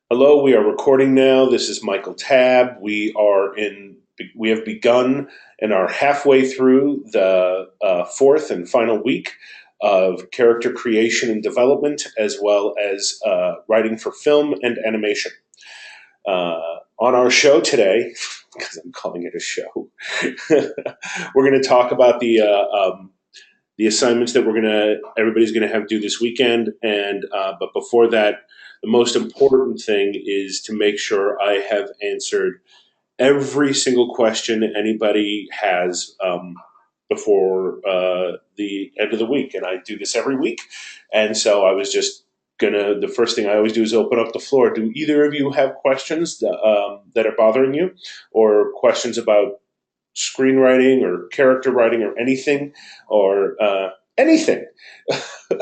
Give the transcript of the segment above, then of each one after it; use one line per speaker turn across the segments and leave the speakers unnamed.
Hello, we are recording now. This is Michael Tabb. We have begun and are halfway through the fourth and final week of character creation and development, as well as writing for film and animation. On our show today, because I'm calling it a show, we're going to talk about the assignments that everybody's gonna have due this weekend. And but before that, the most important thing is to make sure I have answered every single question anybody has before the end of the week. And I do this every week. And so I was just gonna. The first thing I always do is open up the floor. Do either of you have questions that are bothering you, or questions about screenwriting or character writing or anything, or anything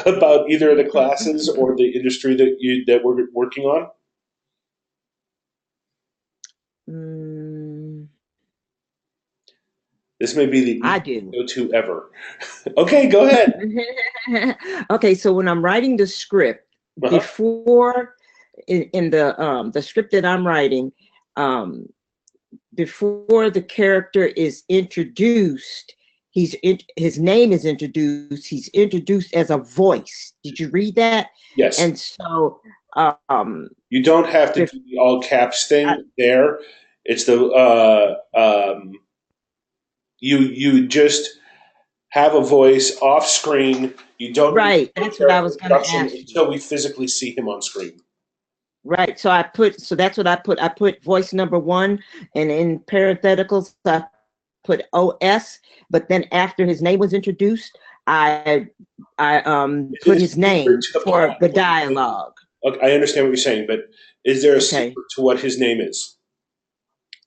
about either of the classes or the industry that we're working on?
Mm,
This may be the
I
easiest
do.
go-to ever. Okay, go ahead.
Okay, so when I'm writing the script,
Uh-huh.
before in the script that I'm writing, um, before the character is introduced, his name is introduced. He's introduced as a voice. Did you read that?
Yes,
And so, um,
you don't have to
bef-
do the all caps
I,
thing there. It's the you just have a voice off screen. You don't need
right,
the
that's what I
character
was going to
introduction
ask you.
until we physically see him on screen.
Right. So that's what I put. I put voice number one, and in parentheticals, I put OS. But then after his name was introduced, I I
Is it
put
a
his
secret
name
to the
for
plot
the
what his name is?
dialogue.
Okay, I understand what you're saying, but is there a
Okay.
secret to what his name is?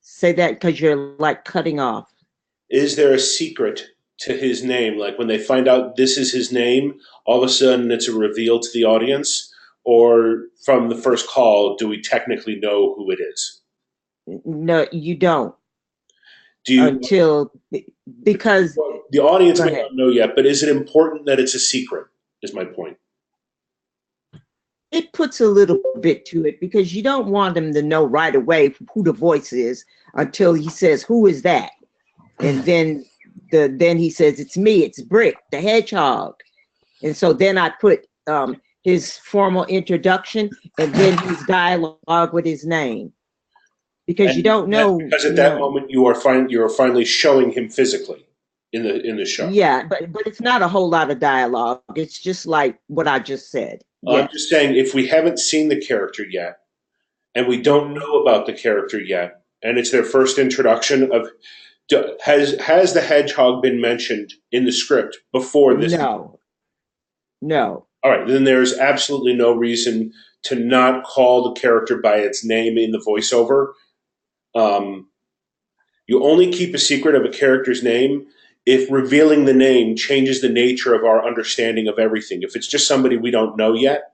Say that because you're like cutting off.
Is there a secret to his name? Like when they find out this is his name, all of a sudden it's a reveal to the audience? Or from the first call, do we technically know who it is?
No, you don't
Do you,
until because
the audience
go
may
ahead.
not know yet, but is it important that it's a secret? Is my point.
It puts a little bit to it because you don't want them to know right away who the voice is until he says, "Who is that?" And then he says, "It's me, it's Brick the hedgehog." And so then I put his formal introduction and then his dialogue with his name because you
And
don't
that,
know,
because at that moment you are finally showing him physically in the show.
yeah, but it's not a whole lot of dialogue. It's just like what I just said.
I'm just
Yes.
saying, if we haven't seen the character yet, and we don't
Hmm.
know about the character yet, and it's their first introduction of, has the hedgehog been mentioned in the script before this?
No, no.
All right, then there's absolutely no reason to not call the character by its name in the voiceover. Um, you only keep a secret of a character's name if revealing the name changes the nature of our understanding of everything. If it's just somebody we don't know yet,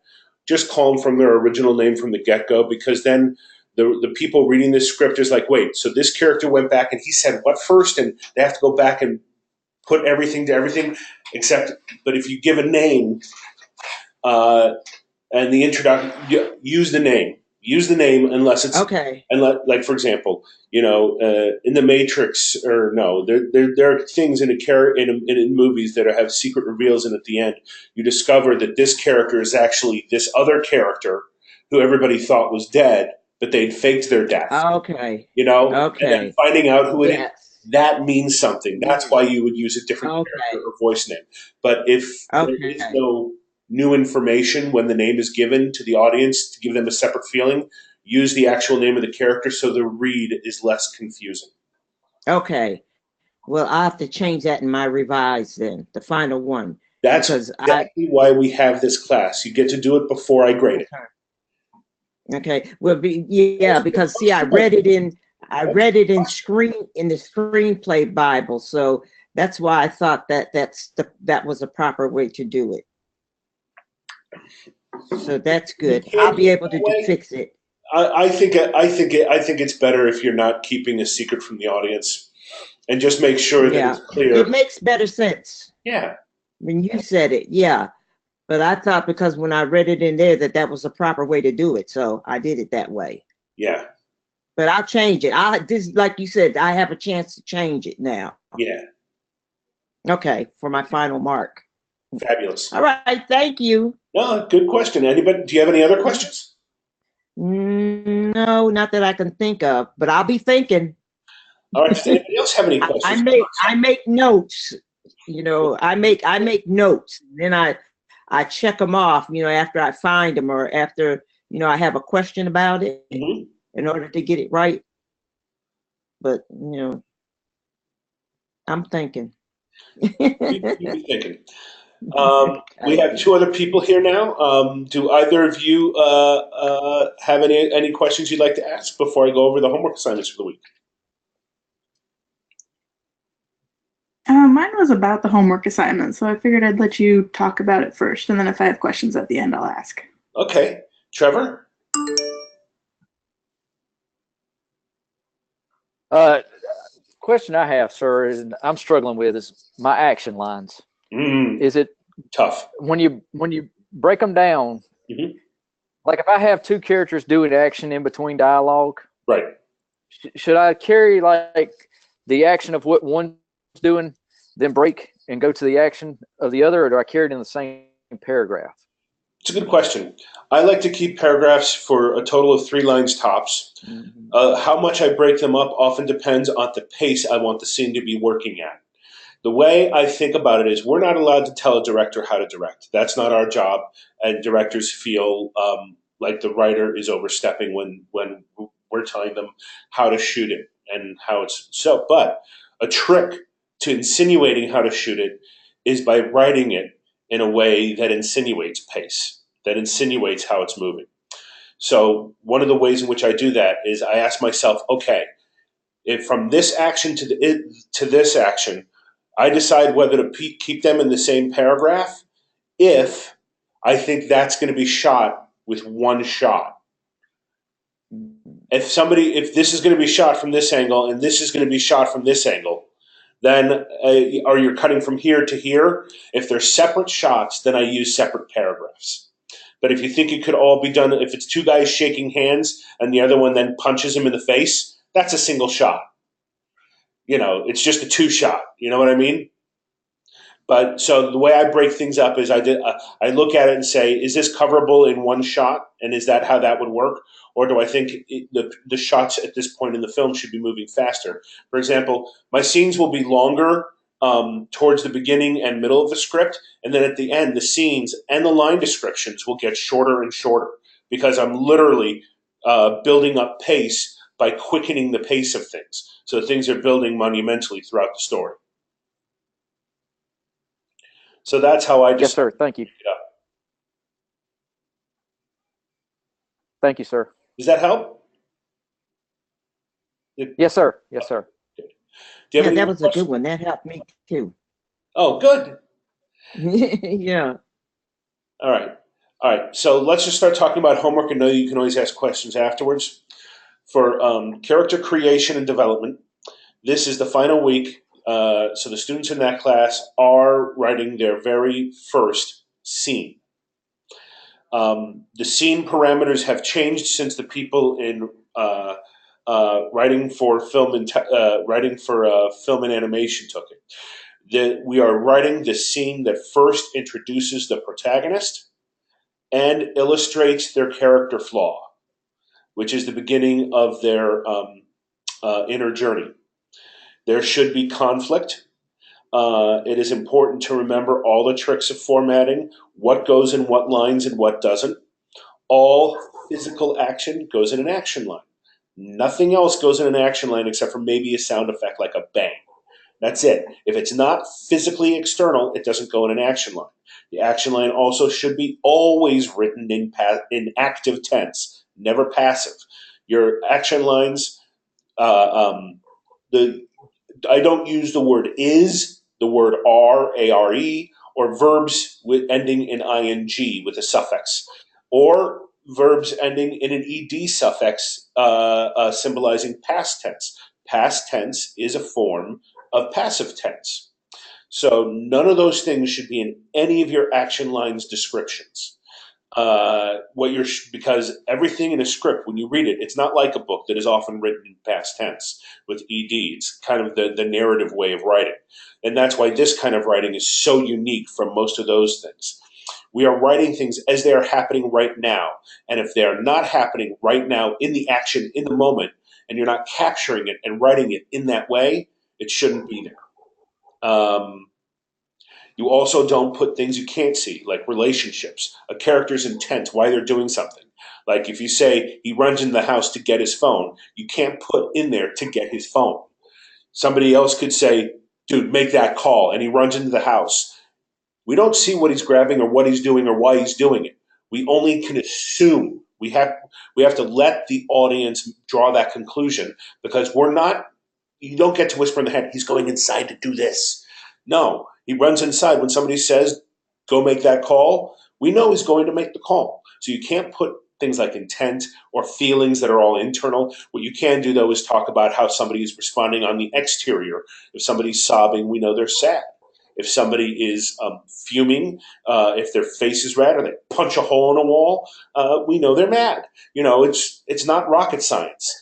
just call them from their original name from the get go, because then the people reading this script is like, wait, so this character went back and he said what first, and they have to go back and put everything to everything, except. But if you give a name, uh, and the introduction, use the name unless it's,
Okay.
and like for example, in the Matrix, or no, there are things in movies that have secret reveals, and at the end you discover that this character is actually this other character who everybody thought was dead, but they'd faked their death,
Okay.
and then
Okay.
finding out who it is,
Yes.
that means something. That's
Yes.
why you would use a different character
Okay.
or voice name. But if there is
Okay.
no new information when the name is given to the audience to give them a separate feeling, use the actual name of the character so the read is less confusing.
Okay. Well, I have to change that in my revised then, the final one,
That's
because I
exactly why we have this class. You get to do it before I grade it.
okay. Okay. Well, yeah, because see, I
That's
read it in the screenplay Bible, so that's why I thought that was a proper way to do it. So that's
You
good. I'll
can't do
be
it
able
that
to
way.
fix it.
I think it's better if you're not keeping a secret from the audience, and just make sure that
Yeah,
it's
it
clear.
makes better sense
Yeah,
when you said it. Yeah, But I thought because when I read it in there that that was the proper way to do it, so I did it that way.
Yeah.
But I'll change it. I this like you said, I have a chance to change it now.
Yeah.
Okay, for my final mark.
Fabulous.
All right, thank you.
No, good question. Anybody? Do you have any other questions?
No, not that I can think of, but I'll be thinking.
All right. Does anybody else have any
I
questions?
make notes. I make notes. Then I check them off. After I find them or after I have a question about it
Mm-hmm.
in order to get it right. But I'm thinking.
You be thinking. We
Thank
have
you.
two other people here now. Do either of you have any questions you'd like to ask before I go over the homework assignments for the week?
Mine was about the homework assignment, so I figured I'd let you talk about it first, and then if I have questions at the end, I'll ask.
Okay. Trevor?
Uh, Question I have, sir, is I'm struggling with is my action lines. Is it
Tough.
when you break them down?
Mhm.
Like if I have two characters doing action in between dialogue,
Right.
should I carry like the action of what one's doing, then break and go to the action of the other, or do I carry it in the same paragraph?
It's a good question. I like to keep paragraphs for a total of 3 lines tops.
Mm-hmm.
How much I break them up often depends on the pace I want the scene to be working at. The way I think about it is we're not allowed to tell a director how to direct. That's not our job, and directors feel like the writer is overstepping when we're telling them how to shoot it and how it's so. But a trick to insinuating how to shoot it is by writing it in a way that insinuates pace, that insinuates how it's moving. So one of the ways in which I do that is I ask myself, okay, if from this action to this action, I decide whether to keep them in the same paragraph if I think that's going to be shot with one shot. If this is going to be shot from this angle and this is going to be shot from this angle, then or you're cutting from here to here. If they're separate shots, then I use separate paragraphs. But if you think it could all be done, if it's two guys shaking hands and the other one then punches him in the face, that's a single shot. It's just a two shot. You know what I mean? But so the way I break things up is I look at it and say, is this coverable in one shot, and is that how that would work, or do I think the shots at this point in the film should be moving faster? For example, my scenes will be longer towards the beginning and middle of the script, and then at the end, the scenes and the line descriptions will get shorter and shorter because I'm literally building up pace by quickening the pace of things, so things are building monumentally throughout the story. So that's how I
Yes,
decide.
sir. Thank you. Thank you, sir.
Does that help?
Yes, sir. Yes, sir.
Do you have
Yeah,
any
that
more
was a good
questions?
one. That helped me too.
Oh, good.
Yeah.
All right. All right. So let's just start talking about homework. I know you can always ask questions afterwards. For character creation and development, this is the final week. So the students in that class are writing their very first scene. The scene parameters have changed since the people in writing for film and film and animation took it. We are writing the scene that first introduces the protagonist and illustrates their character flaw, which is the beginning of their inner journey. There should be conflict. It is important to remember all the tricks of formatting, what goes in what lines and what doesn't. All physical action goes in an action line. Nothing else goes in an action line except for maybe a sound effect like a bang. That's it. If it's not physically external, it doesn't go in an action line. The action line also should be always written in active tense, never passive. Your action lines, the I don't use the word is, the word are, A-R-E, or verbs with ending in ing with a suffix, or verbs ending in an ed suffix symbolizing past tense. Past tense is a form of passive tense. So none of those things should be in any of your action lines descriptions. Because everything in a script, when you read it, it's not like a book that is often written in past tense with ed. It's kind of the narrative way of writing, and that's why this kind of writing is so unique from most of those things. We are writing things as they are happening right now, and if they are not happening right now in the action in the moment, and you're not capturing it and writing it in that way, it shouldn't be there. You also don't put things you can't see, like relationships, a character's intent, why they're doing something. Like if you say he runs into the house to get his phone, you can't put in there to get his phone. Somebody else could say, dude, make that call, and he runs into the house. We don't see what he's grabbing or what he's doing or why he's doing it. We only can assume. We have to let the audience draw that conclusion, because we're not. You don't get to whisper in the head, he's going inside to do this. No, he runs inside when somebody says, go make that call. We know he's going to make the call. So you can't put things like intent or feelings that are all internal. What you can do, though, is talk about how somebody is responding on the exterior. If somebody's sobbing, we know they're sad. If somebody is fuming, if their face is red or they punch a hole in a wall, we know they're mad. It's not rocket science.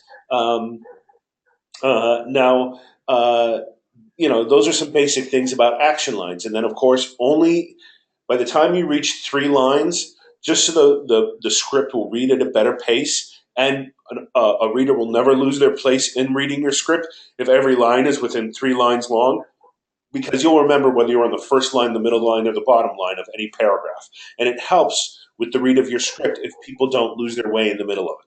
Now, those are some basic things about action lines. And then, of course, only by the time you reach 3 lines, just so the script will read at a better pace, and a reader will never lose their place in reading your script if every line is within 3 lines long, because you'll remember whether you're on the first line, the middle line, or the bottom line of any paragraph. And it helps with the read of your script if people don't lose their way in the middle of it.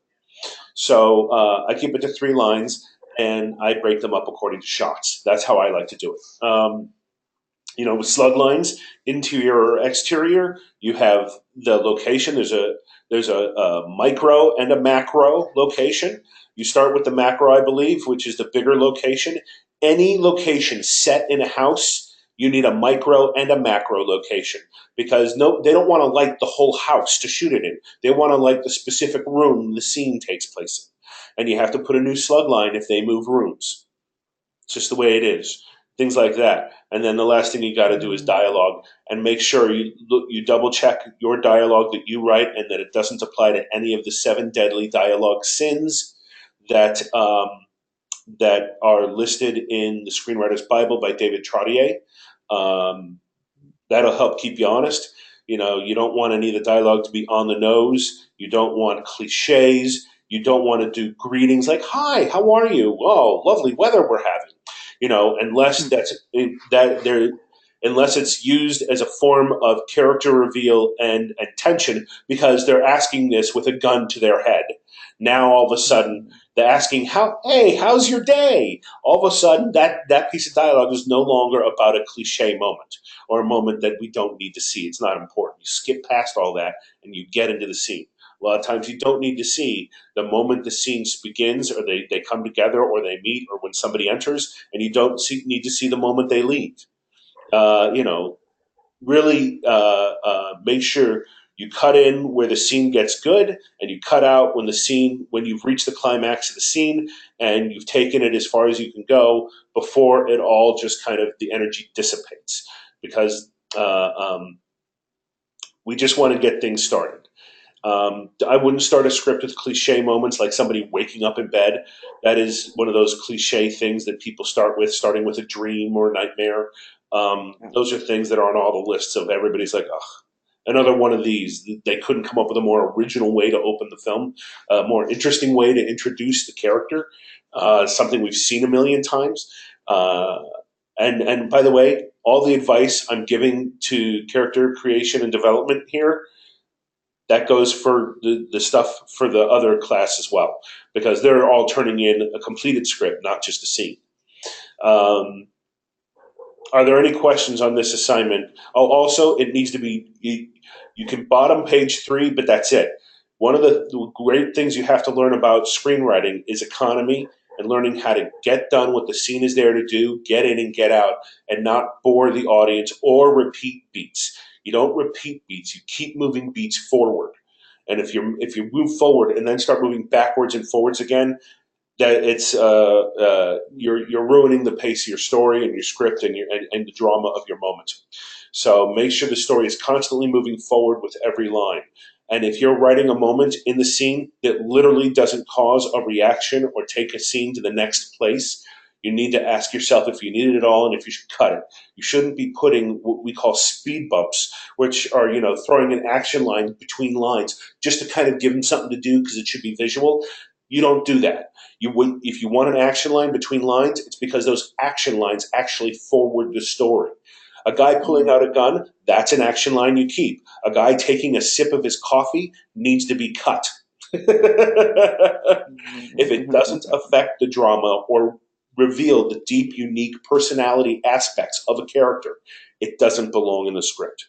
So I keep it to 3 lines, and I break them up according to shots. That's how I like to do it. With slug lines, interior or exterior, you have the location. There's a micro and a macro location. You start with the macro, I believe, which is the bigger location. Any location set in a house, you need a micro and a macro location, because they don't want to light the whole house to shoot it in. They want to light the specific room the scene takes place in, and you have to put a new slug line if they move rooms. It's just the way it is. Things like that. And then the last thing you got to do is dialogue, and make sure you double check your dialogue that you write, and that it doesn't apply to any of the 7 deadly dialogue sins that that are listed in the Screenwriter's Bible by David Trottier. Um, that'll help keep you honest. You don't want any of the dialogue to be on the nose. You don't want cliches. You don't want to do greetings like "Hi, how are you? Oh, lovely weather we're having." Unless unless it's used as a form of character reveal and tension, because they're asking this with a gun to their head. Now all of a sudden they're asking, "Hey, how's your day?" All of a sudden that piece of dialogue is no longer about a cliche moment, or a moment that we don't need to see. It's not important. You skip past all that and you get into the scene. A lot of times you don't need to see the moment the scene begins, or they come together, or they meet, or when somebody enters, and you don't need to see the moment they leave. Really make sure you cut in where the scene gets good, and you cut out when you've reached the climax of the scene, and you've taken it as far as you can go before it all just kind of the energy dissipates, because we just want to get things started. I wouldn't start a script with cliche moments like somebody waking up in bed. That is one of those cliche things that people start with, starting with a dream or a nightmare. Those are things that are on all the lists of everybody's like, ugh, another one of these. They couldn't come up with a more original way to open the film, a more interesting way to introduce the character, something we've seen a million times. And by the way, all the advice I'm giving to character creation and development here, that goes for the stuff for the other class as well, because they're all turning in a completed script, not just a scene. Um, are there any questions on this assignment? Oh, also, it needs to be, you can bottom page 3, but that's it. One of the great things you have to learn about screenwriting is economy, and learning how to get done what the scene is there to do, get in and get out, and not bore the audience or repeat beats. You don't repeat beats. You keep moving beats forward. And if you move forward and then start moving backwards and forwards again, that it's you're ruining the pace of your story and your script and the drama of your moment. So make sure the story is constantly moving forward with every line. And if you're writing a moment in the scene that literally doesn't cause a reaction or take a scene to the next place, you need to ask yourself if you need it at all and if you should cut it. You shouldn't be putting what we call speed bumps, which are, throwing an action line between lines just to kind of give them something to do because it should be visual. You don't do that. If you want an action line between lines, it's because those action lines actually forward the story. A guy pulling out a gun, that's an action line you keep. A guy taking a sip of his coffee needs to be cut. If it doesn't affect the drama or reveal the deep, unique personality aspects of a character, it doesn't belong in the script.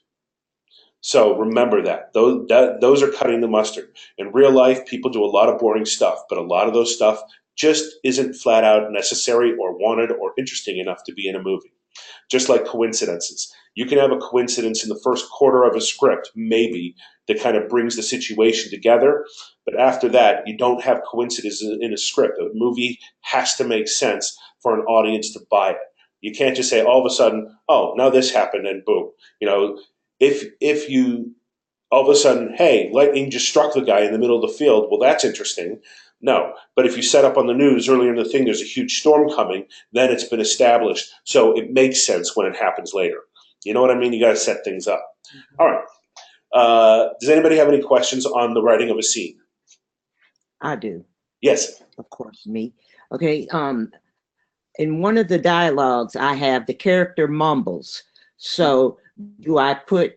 So remember that. Those are cutting the mustard. In real life, people do a lot of boring stuff, but a lot of those stuff just isn't flat out necessary or wanted or interesting enough to be in a movie. Just like coincidences. You can have a coincidence in the first quarter of a script, maybe, that kind of brings the situation together. But after that, you don't have coincidences in a script. A movie has to make sense for an audience to buy it. You can't just say all of a sudden, oh, now this happened and boom. If you all of a sudden, hey, lightning just struck the guy in the middle of the field, well, that's interesting. No, but if you set up on the news earlier in the thing, there's a huge storm coming, then it's been established. So it makes sense when it happens later. You know what I mean? You got to set things up. All right. Does anybody have any questions on the writing of a scene?
I do.
Yes.
Of course, me. Okay. In one of the dialogues, I have the character mumbles. So do I put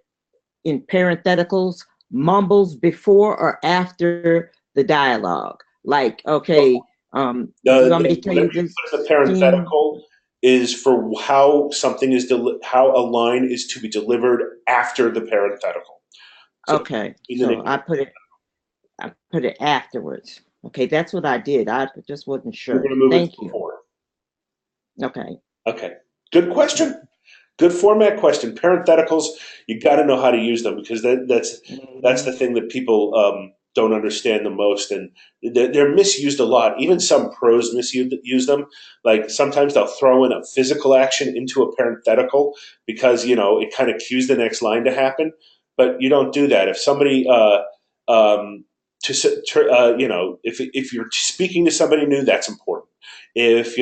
in parentheticals mumbles before or after the dialogue? Like, okay, you want me to tell you this?
The parenthetical is for how something is how a line is to be delivered after the parenthetical.
So okay, so I put it afterwards. Okay, that's what I did. I just wasn't sure. Thank you. Before. Okay.
Okay. Good question. Good format question. Parentheticals, you got to know how to use them because that's the thing that people don't understand the most, and they're misused a lot. Even some pros misuse them. Like sometimes they'll throw in a physical action into a parenthetical because it kind of cues the next line to happen. But you don't do that. If somebody if you're speaking to somebody new, that's important. If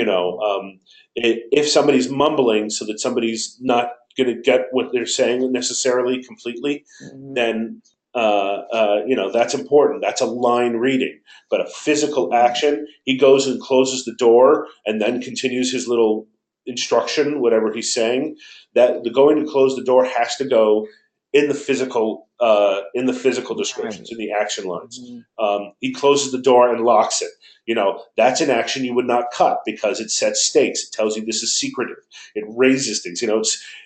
somebody's mumbling so that somebody's not going to get what they're saying necessarily completely, then that's important. That's a line reading. But a physical action, he goes and closes the door and then continues his little instruction, whatever he's saying. That the going to close the door has to go in the physical descriptions, in the action lines. He closes the door and locks it. That's an action you would not cut because it sets stakes. It tells you this is secretive. It raises things.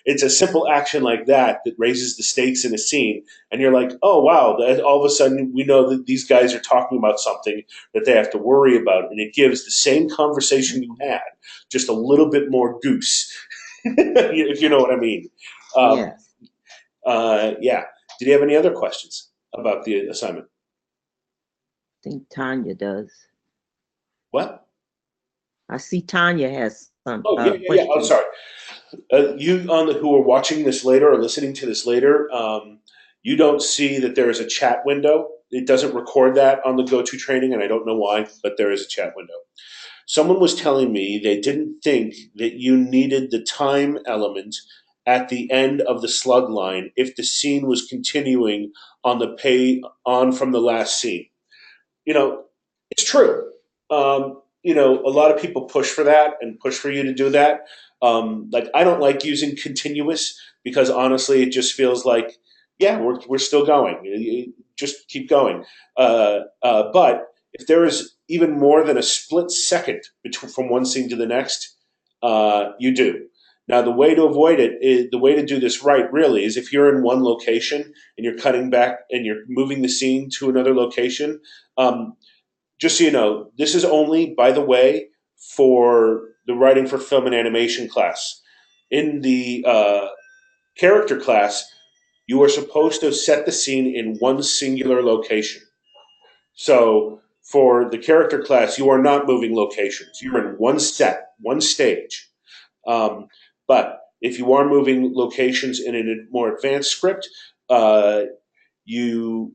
It's a simple action like that raises the stakes in a scene, and you're like, oh wow! All of a sudden, we know that these guys are talking about something that they have to worry about, and it gives the same conversation you had, just a little bit more goose, if you know what I mean. Yeah. Did you have any other questions about the assignment?
I think Tanya does.
What?
I see Tanya has some.
Yeah. I'm sorry. You who are watching this later or listening to this later, you don't see that there is a chat window. It doesn't record that on the GoTo training, and I don't know why, but there is a chat window. Someone was telling me they didn't think that you needed the time element at the end of the slug line if the scene was continuing on the pay on from the last scene. It's true. A lot of people push for that and push for you to do that. Like I don't like using continuous because honestly, it just feels like, yeah, we're still going. Just keep going. But if there is even more than a split second from one scene to the next, you do. Now, the way to avoid it is the way to do this right. Really, is if you're in one location and you're cutting back and you're moving the scene to another location. Just so you know, this is only, by the way, for the writing for film and animation class. In the character class, you are supposed to set the scene in one singular location. So for the character class, you are not moving locations. You're in one set, one stage. But if you are moving locations in a more advanced script, you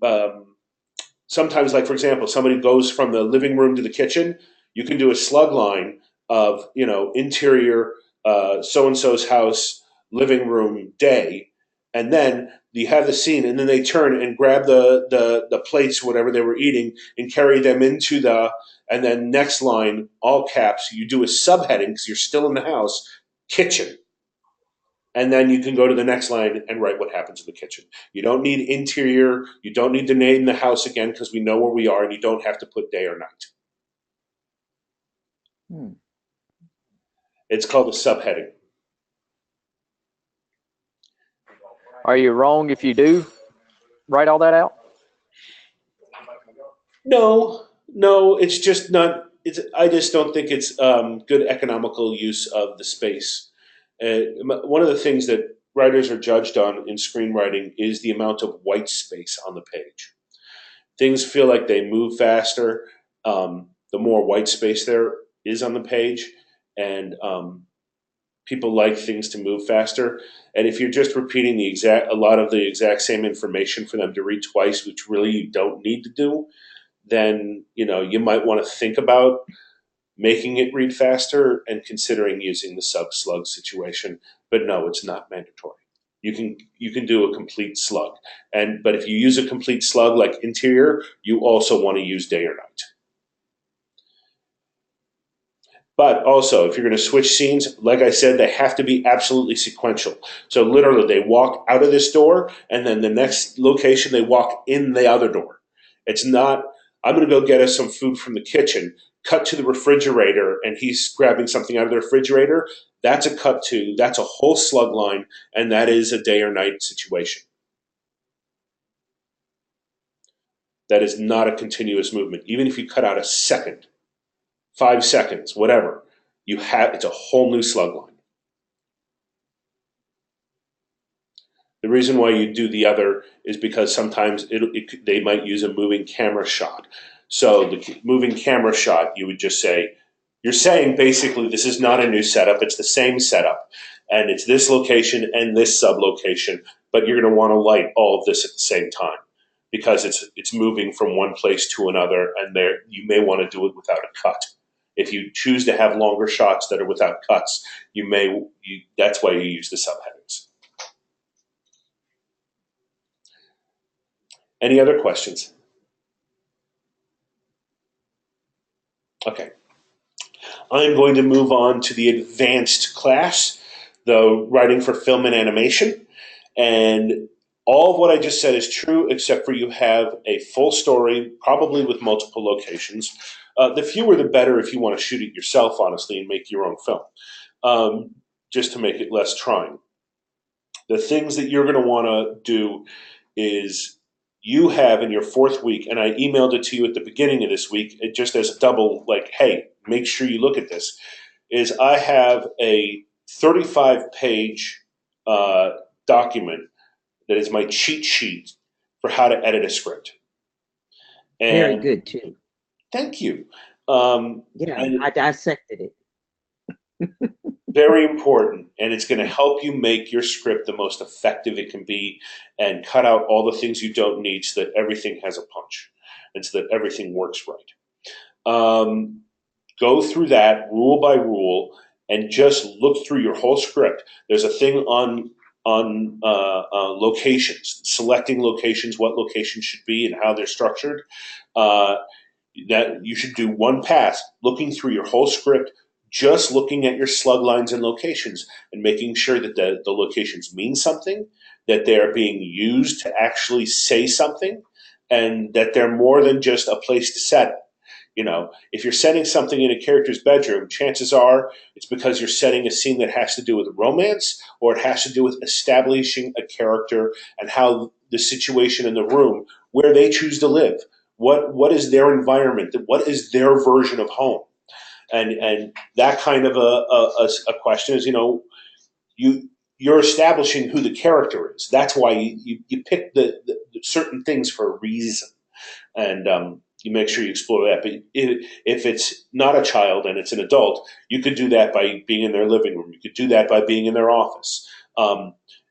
sometimes, like for example, somebody goes from the living room to the kitchen. You can do a slug line of interior so and so's house, living room, day, and then you have the scene, and then they turn and grab the plates, whatever they were eating, and carry them into the, and then next line, all caps. You do a subheading because you're still in the house, kitchen, and then you can go to the next line and write what happens in the kitchen. You don't need interior. You don't need to name the house again because we know where we are, and you don't have to put day or night. It's called a subheading.
Are you wrong if you do write all that out?
No, it's just not. I just don't think it's good economical use of the space. One of the things that writers are judged on in screenwriting is the amount of white space on the page. Things feel like they move faster the more white space there is on the page, and people like things to move faster. And if you're just repeating a lot of the exact same information for them to read twice, which really you don't need to do, then you might want to think about making it read faster and considering using the sub slug situation. But no, it's not mandatory. You can do a complete slug, but if you use a complete slug like interior, you also want to use day or night. But also, if you're going to switch scenes, like I said, they have to be absolutely sequential. So literally, they walk out of this door, and then the next location, they walk in the other door. It's not, I'm going to go get us some food from the kitchen, cut to the refrigerator, and he's grabbing something out of the refrigerator. That's a whole slug line, and that is a day or night situation. That is not a continuous movement. Even if you cut out a second, 5 seconds, whatever, it's a whole new slug line. The reason why you do the other is because sometimes they might use a moving camera shot. So the moving camera shot, you would just say, you're saying basically this is not a new setup, it's the same setup. And it's this location and this sub-location, but you're going to want to light all of this at the same time because it's moving from one place to another, and you may want to do it without a cut. If you choose to have longer shots that are without cuts, that's why you use the subheadings. Any other questions? Okay. I'm going to move on to the advanced class, the writing for film and animation. And all of what I just said is true, except for you have a full story, probably with multiple locations. The fewer the better if you want to shoot it yourself, honestly, and make your own film, just to make it less trying. The things that you're going to want to do is you have in your 4th week, and I emailed it to you at the beginning of this week, just as a double, like, hey, make sure you look at this, is I have a 35-page document that is my cheat sheet for how to edit a script. And
very good, too.
Thank you.
I dissected it.
Very important, and it's going to help you make your script the most effective it can be and cut out all the things you don't need so that everything has a punch and so that everything works right. Go through that rule by rule and just look through your whole script. There's a thing on locations, selecting locations, what locations should be and how they're structured. That you should do one pass, looking through your whole script, just looking at your slug lines and locations and making sure that the locations mean something, that they're being used to actually say something, and that they're more than just a place to set it. If you're setting something in a character's bedroom, chances are it's because you're setting a scene that has to do with romance, or it has to do with establishing a character and how the situation in the room, where they choose to live, what is their environment, what is their version of home. And that kind of a question is, you're establishing who the character is. That's why you pick the certain things for a reason. And you make sure you explore that. But if it's not a child and it's an adult, you could do that by being in their living room. You could do that by being in their office.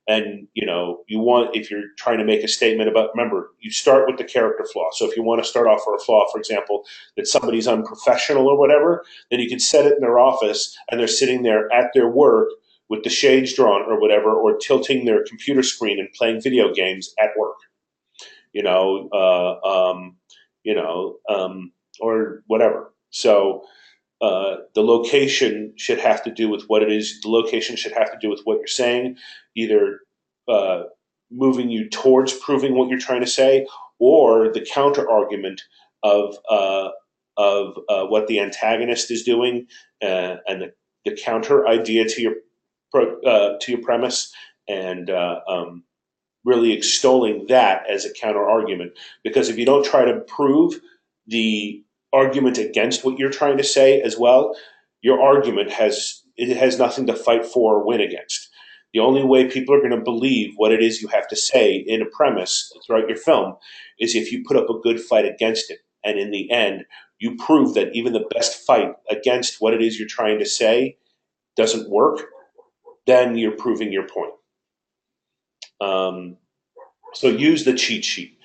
And you want, if you're trying to make a statement about, remember, you start with the character flaw. So if you want to start off for a flaw, for example, that somebody's unprofessional or whatever, then you can set it in their office and they're sitting there at their work with the shades drawn or whatever, or tilting their computer screen and playing video games at work. You know, or whatever. So the location should have to do with what it is. The location should have to do with what you're saying, either uh, moving you towards proving what you're trying to say, or the counter argument of what the antagonist is doing, and the counter idea to your premise, and really extolling that as a counter argument. Because if you don't try to prove the argument against what you're trying to say as well, your argument has nothing to fight for or win against. The only way people are going to believe what it is you have to say in a premise throughout your film is if you put up a good fight against it. And in the end, you prove that even the best fight against what it is you're trying to say doesn't work, then you're proving your point. Um, so use the cheat sheet.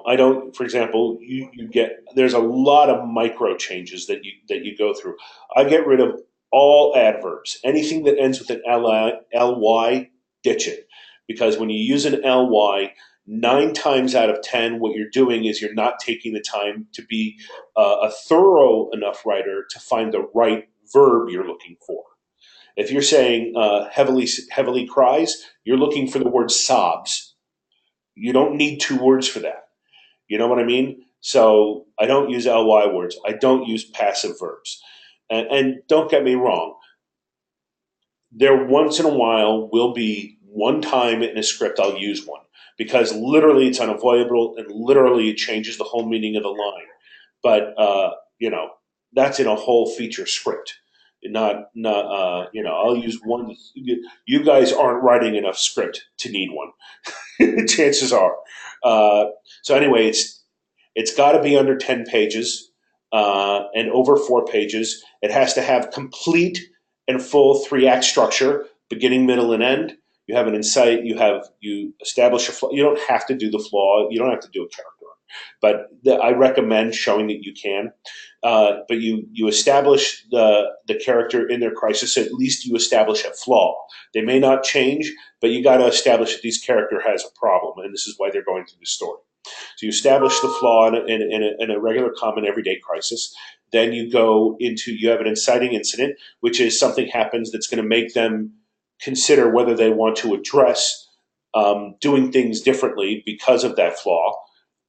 I don't. For example, you get there's a lot of micro changes that you go through. I get rid of all adverbs. Anything that ends with an ly, ditch it, because when you use an ly, 9 times out of 10, what you're doing is you're not taking the time to be a thorough enough writer to find the right verb you're looking for. If you're saying heavily cries, you're looking for the word sobs. You don't need 2 words for that. You know what I mean? So I don't use ly words. I don't use passive verbs. And don't get me wrong. There once in a while will be one time in a script I'll use one, because literally it's unavoidable and literally it changes the whole meaning of the line. But that's in a whole feature script. Not I'll use one. You guys aren't writing enough script to need one. Chances are. So anyway, it's got to be under 10 pages and over 4 pages. It has to have complete and full 3-act structure, beginning, middle, and end. You have an insight. You establish a flaw. You don't have to do the flaw. You don't have to do a character, but I recommend showing that you can. But you establish the character in their crisis. At least you establish a flaw. They may not change, but you got to establish that this character has a problem, and this is why they're going through the story. So you establish the flaw in a regular, common, everyday crisis. Then you have an inciting incident, which is something happens that's going to make them consider whether they want to address doing things differently because of that flaw,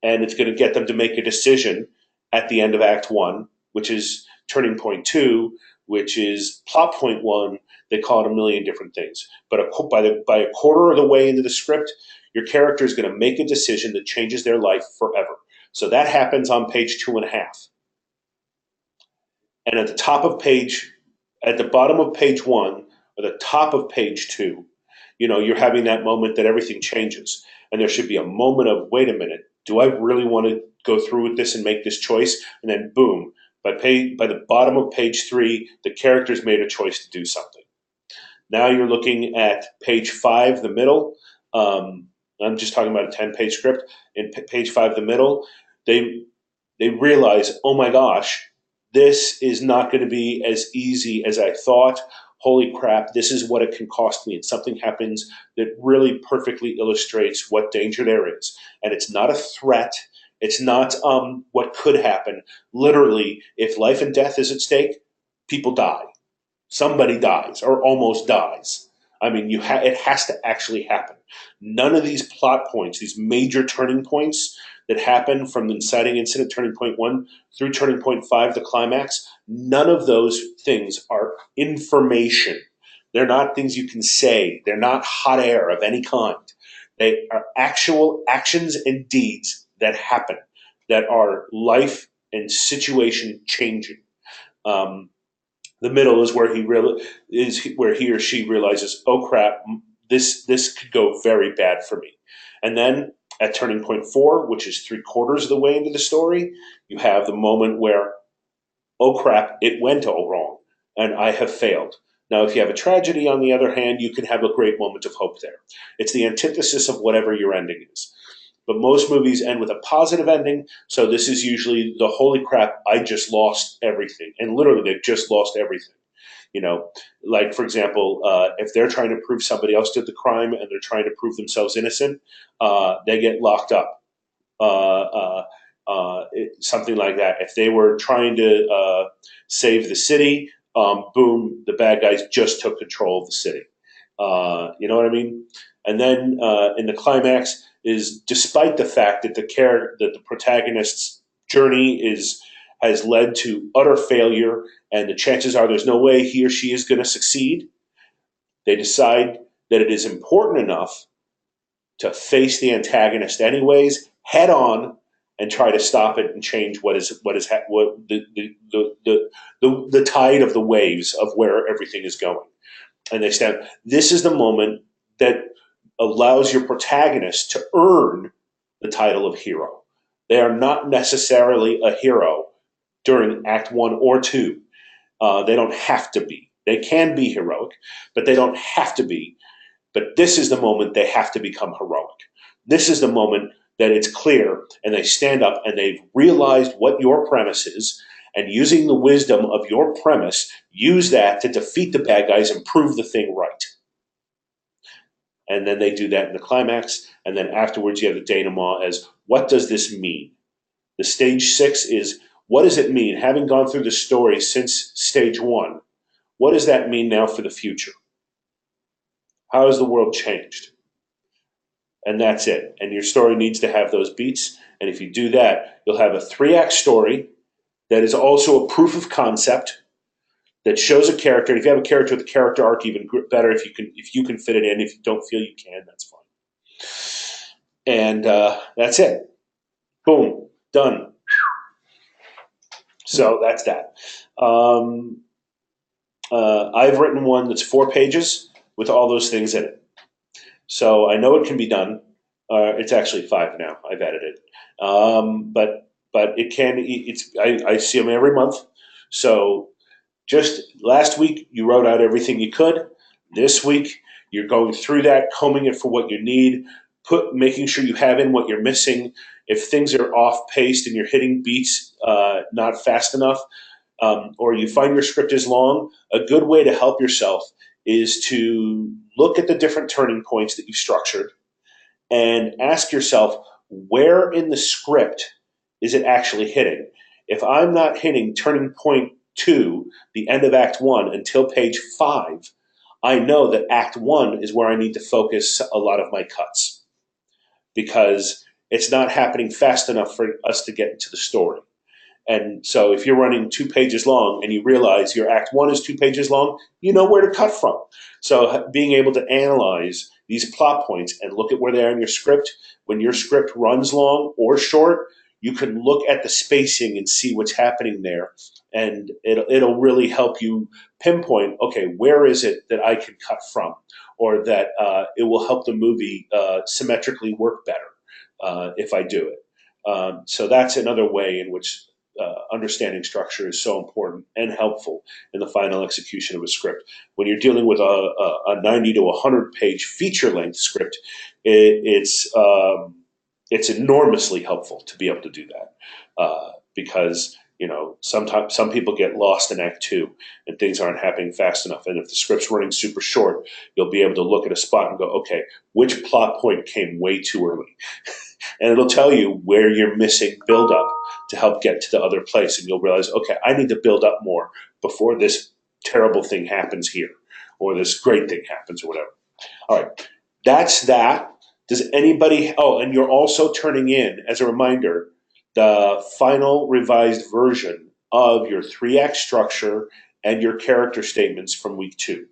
and it's going to get them to make a decision at the end of Act 1, which is turning point 2, which is plot point 1. They call it a million different things. But by a quarter of the way into the script, your character is going to make a decision that changes their life forever. So that happens on page 2.5. And at the bottom of page 1, or the top of page 2, you're having that moment that everything changes. And there should be a moment of, wait a minute, do I really want to go through with this and make this choice? And then boom, by the bottom of page 3, the character's made a choice to do something. Now you're looking at page 5, the middle. I'm just talking about a 10-page script. In page 5, the middle, they realize, oh my gosh, this is not going to be as easy as I thought. Holy crap, this is what it can cost me. And something happens that really perfectly illustrates what danger there is. And it's not a threat. It's not what could happen. Literally, if life and death is at stake, people die. Somebody dies or almost dies. I mean, it has to actually happen. None of these plot points, these major turning points that happen from the inciting incident, turning point 1, through turning point 5, the climax, none of those things are information. They're not things you can say. They're not hot air of any kind. They are actual actions and deeds that happen, that are life and situation changing. The middle is where he or she realizes, oh crap, this could go very bad for me. And then At turning point 4, which is 3/4 of the way into the story, you have the moment where, oh crap, it went all wrong, and I have failed. Now, if you have a tragedy, on the other hand, you can have a great moment of hope there. It's the antithesis of whatever your ending is. But most movies end with a positive ending, so this is usually the holy crap, I just lost everything. And literally, they've just lost everything. You know, like, for example, if they're trying to prove somebody else did the crime and they're trying to prove themselves innocent, they get locked up. Something like that. If they were trying to save the city, boom, the bad guys just took control of the city. You know what I mean? And then in the climax is, despite the fact that the protagonist's journey has led to utter failure, and the chances are there's no way he or she is going to succeed, they decide that it is important enough to face the antagonist anyways, head on, and try to stop it and change what the tide of the waves of where everything is going. And they stand. This is the moment that allows your protagonist to earn the title of hero. They are not necessarily a hero during Act 1 or 2. They don't have to be. They can be heroic, but they don't have to be. But this is the moment they have to become heroic. This is the moment that it's clear and they stand up and they've realized what your premise is, and using the wisdom of your premise, use that to defeat the bad guys and prove the thing right. And then they do that in the climax, and then afterwards you have the denouement as, what does this mean? The stage 6 is, what does it mean, having gone through the story since stage 1, what does that mean now for the future? How has the world changed? And that's it. And your story needs to have those beats. And if you do that, you'll have a 3-act story that is also a proof of concept that shows a character. And if you have a character with a character arc, even better. If you can fit it in. If you don't feel you can, that's fine. And that's it. Boom, done. So that's that. I've written one that's 4 pages with all those things in it. So I know it can be done. It's actually 5 now. I've edited, but it can. I see them every month. So just last week you wrote out everything you could. This week you're going through that, combing it for what you need, making sure you have in what you're missing. If things are off paced and you're hitting beats not fast enough, or you find your script is long, a good way to help yourself is to look at the different turning points that you've structured and ask yourself, where in the script is it actually hitting? If I'm not hitting turning point 2, the end of Act 1, until page 5, I know that Act 1 is where I need to focus a lot of my cuts, because it's not happening fast enough for us to get into the story. And so if you're running 2 pages long and you realize your Act 1 is 2 pages long, you know where to cut from. So being able to analyze these plot points and look at where they are in your script, when your script runs long or short, you can look at the spacing and see what's happening there. And it'll really help you pinpoint, okay, where is it that I can cut from? Or that it will help the movie symmetrically work better if I do it. So that's another way in which understanding structure is so important and helpful in the final execution of a script. When you're dealing with a 90 to 100 page feature length script, it's enormously helpful to be able to do that, because sometimes some people get lost in Act 2 and things aren't happening fast enough. And if the script's running super short, you'll be able to look at a spot and go, okay, which plot point came way too early? And it'll tell you where you're missing build up to help get to the other place. And you'll realize, okay, I need to build up more before this terrible thing happens here, or this great thing happens, or whatever. All right, that's that. Does anybody, and you're also turning in, as a reminder, the final revised version of your 3-act structure and your character statements from week 2.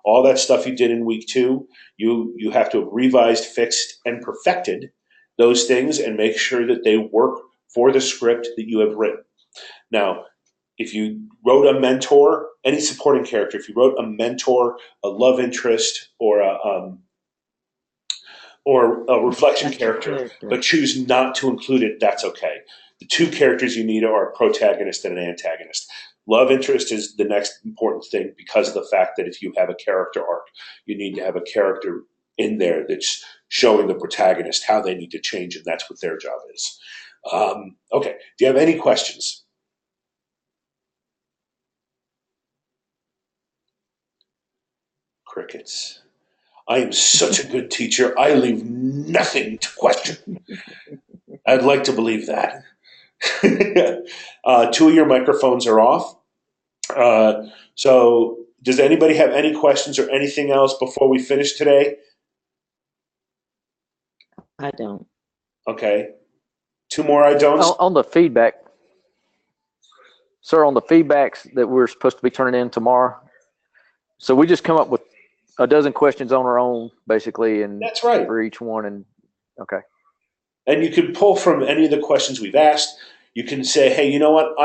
All that stuff you did in week 2, you have to have revised, fixed, and perfected those things and make sure that they work for the script that you have written. Now, if you wrote a mentor, any supporting character, if you wrote a mentor, a love interest, or or a reflection
Reflection
character, but choose not to include it, that's okay. The two characters you need are a protagonist and an antagonist. Love interest is the next important thing because of the fact that if you have a character arc, you need to have a character in there that's showing the protagonist how they need to change, and that's what their job is. Okay, do you have any questions? Crickets. I am such a good teacher, I leave nothing to question. I'd like to believe that. Two of your microphones are off. So, does anybody have any questions or anything else before we finish today?
I don't.
Okay. Two more I don't.
On the feedback, sir, on the feedbacks that we're supposed to be turning in tomorrow. So we just come up with a dozen questions on our own, basically, and
That's right.
for each one. And okay.
And you can pull from any of the questions we've asked. You can say, hey, you know what?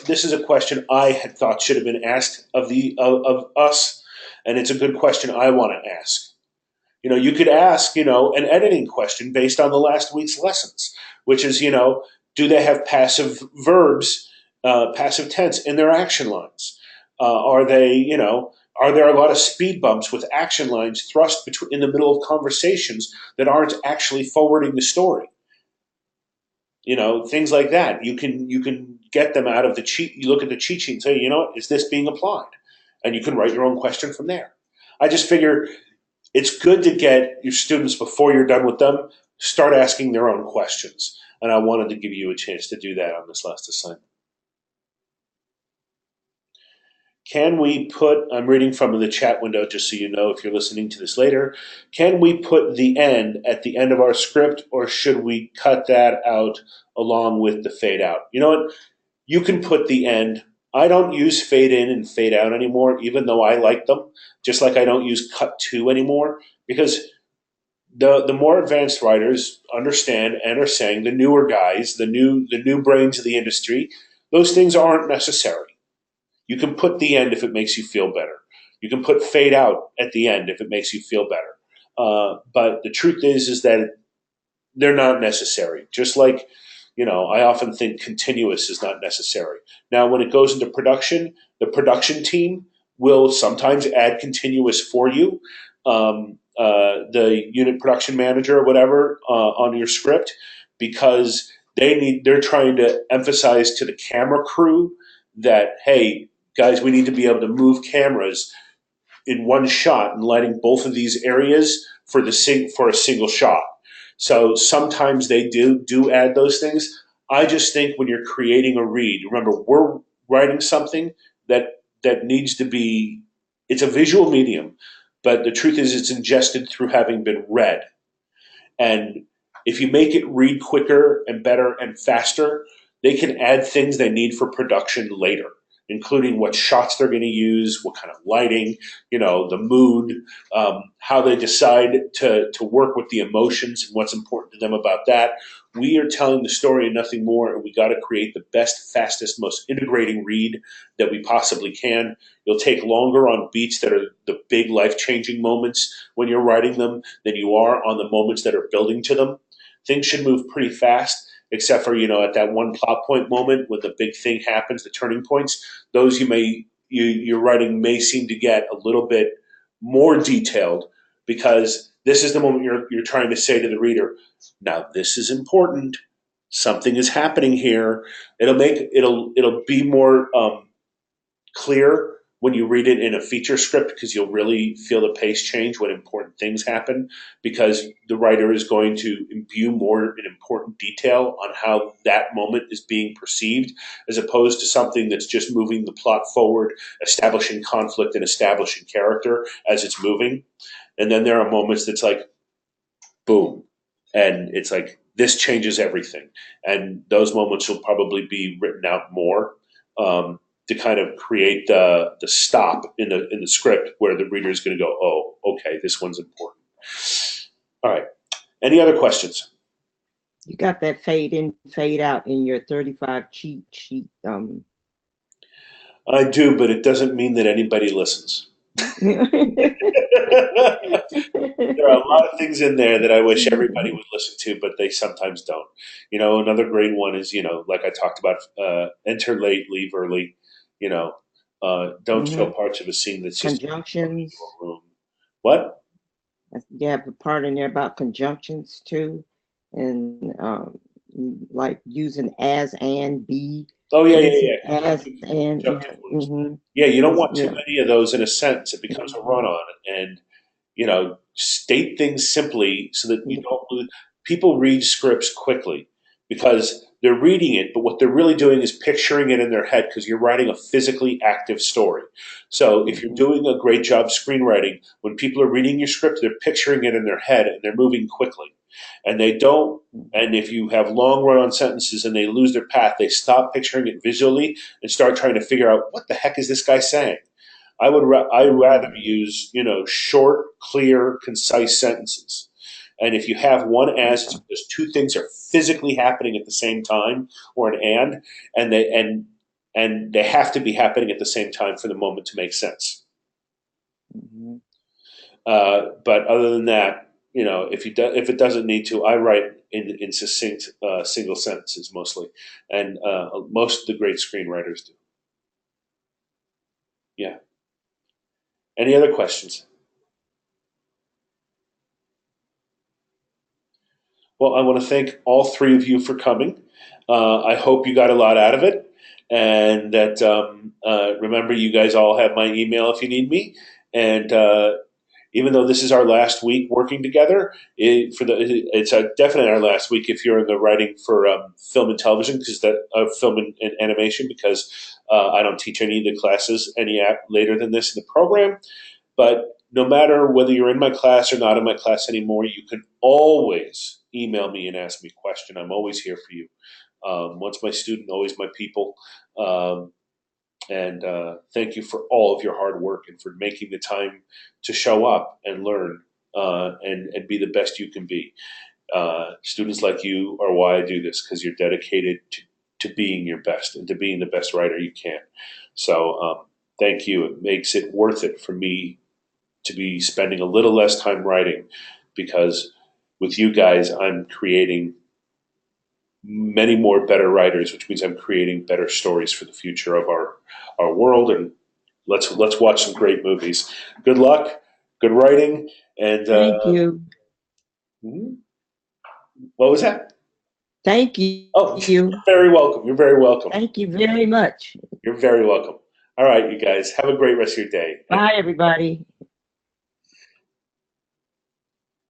This is a question I had thought should have been asked of us, and it's a good question I want to ask. You could ask, an editing question based on the last week's lessons, which is, do they have passive verbs, passive tense in their action lines? Are there a lot of speed bumps with action lines thrust in the middle of conversations that aren't actually forwarding the story? Things like that. You can get them out of the cheat. You look at the cheat sheet and say, is this being applied? And you can write your own question from there. I just figure it's good to get your students, before you're done with them, start asking their own questions. And I wanted to give you a chance to do that on this last assignment. Can we put, I'm reading from the chat window just so you know if you're listening to this later, can we put the end at the end of our script, or should we cut that out along with the fade out? You know what? You can put the end. I don't use fade in and fade out anymore, even though I like them, just like I don't use cut to anymore, because the more advanced writers understand and are saying, the newer guys, the new brains of the industry, those things aren't necessary. You can put the end if it makes you feel better. You can put fade out at the end if it makes you feel better. But the truth is that they're not necessary. Just like, I often think continuous is not necessary. Now, when it goes into production, the production team will sometimes add continuous for you. The unit production manager or whatever on your script, because they're trying to emphasize to the camera crew that, hey, guys, we need to be able to move cameras in one shot and lighting both of these areas for a single shot. So sometimes they do add those things. I just think when you're creating a read, remember, we're writing something that needs to be, it's a visual medium, but the truth is it's ingested through having been read. And if you make it read quicker and better and faster, they can add things they need for production later, including what shots they're going to use, what kind of lighting, the mood, how they decide to work with the emotions and what's important to them about that. We are telling the story and nothing more, and we got to create the best, fastest, most integrating read that we possibly can. You'll take longer on beats that are the big life-changing moments when you're writing them than you are on the moments that are building to them. Things should move pretty fast, except for, at that one plot point moment when the big thing happens, the turning points. Those your writing may seem to get a little bit more detailed, because this is the moment you're trying to say to the reader, now this is important. Something is happening here. It'll be more clear when you read it in a feature script, because you'll really feel the pace change when important things happen, because the writer is going to imbue more an important detail on how that moment is being perceived, as opposed to something that's just moving the plot forward, establishing conflict and establishing character as it's moving. And then there are moments that's like, boom. And it's like, this changes everything. And those moments will probably be written out more. To kind of create the stop in the script where the reader is going to go, oh, okay, this one's important. All right. Any other questions?
You got that fade in, fade out in your 35 cheat sheet.
I do, but it doesn't mean that anybody listens. There are a lot of things in there that I wish everybody would listen to, but they sometimes don't. Another great one is, like I talked about, enter late, leave early. Don't show parts of a scene that's just in
Conjunctions.
a room. What?
You have a part in there about conjunctions too, and like using as and be.
Oh yeah,
What
yeah,
is it?
yeah.
As and
Conjunctive words.
mm-hmm.
Yeah, you don't want too
Yeah.
many of those in a sentence. It becomes a
Mhm.
run-on, and state things simply so that you
Yeah.
don't lose. People read scripts quickly because they're reading it, but what they're really doing is picturing it in their head because you're writing a physically active story. So if you're
Mhm.
doing a great job screenwriting, when people are reading your script, they're picturing it in their head and they're moving quickly. And they don't, and if you have long run-on sentences and they lose their path, they stop picturing it visually and start trying to figure out what the heck is this guy saying. I rather
Mhm.
use short, clear, concise sentences. And if you have one as, it's because two things are physically happening at the same time, or an and they have to be happening at the same time for the moment to make sense.
Mhm.
But other than that, if it doesn't need to, I write in succinct single sentences mostly, and most of the great screenwriters do. Yeah. Any other questions? Well, I want to thank all three of you for coming. I hope you got a lot out of it, and that remember, you guys all have my email if you need me. And even though this is our last week working together, it's definitely our last week if you're in the writing for film and television, because that film and animation, because I don't teach any of the classes later than this in the program. But no matter whether you're in my class or not in my class anymore, you can always email me and ask me a question. I'm always here for you. Once my student, always my people. Um, and thank you for all of your hard work and for making the time to show up and learn and be the best you can be. Students like you are why I do this, because you're dedicated to being your best and to being the best writer you can. So thank you. It makes it worth it for me to be spending a little less time writing, because with you guys, I'm creating many more better writers, which means I'm creating better stories for the future of our world. And let's watch some great movies. Good luck, good writing, and
Thank you.
what was that?
Thank
Oh,
you.
you're very welcome. You're very welcome.
Thank you very much.
You're very welcome. All right, you guys, have a great rest of your day. And
Bye, everybody.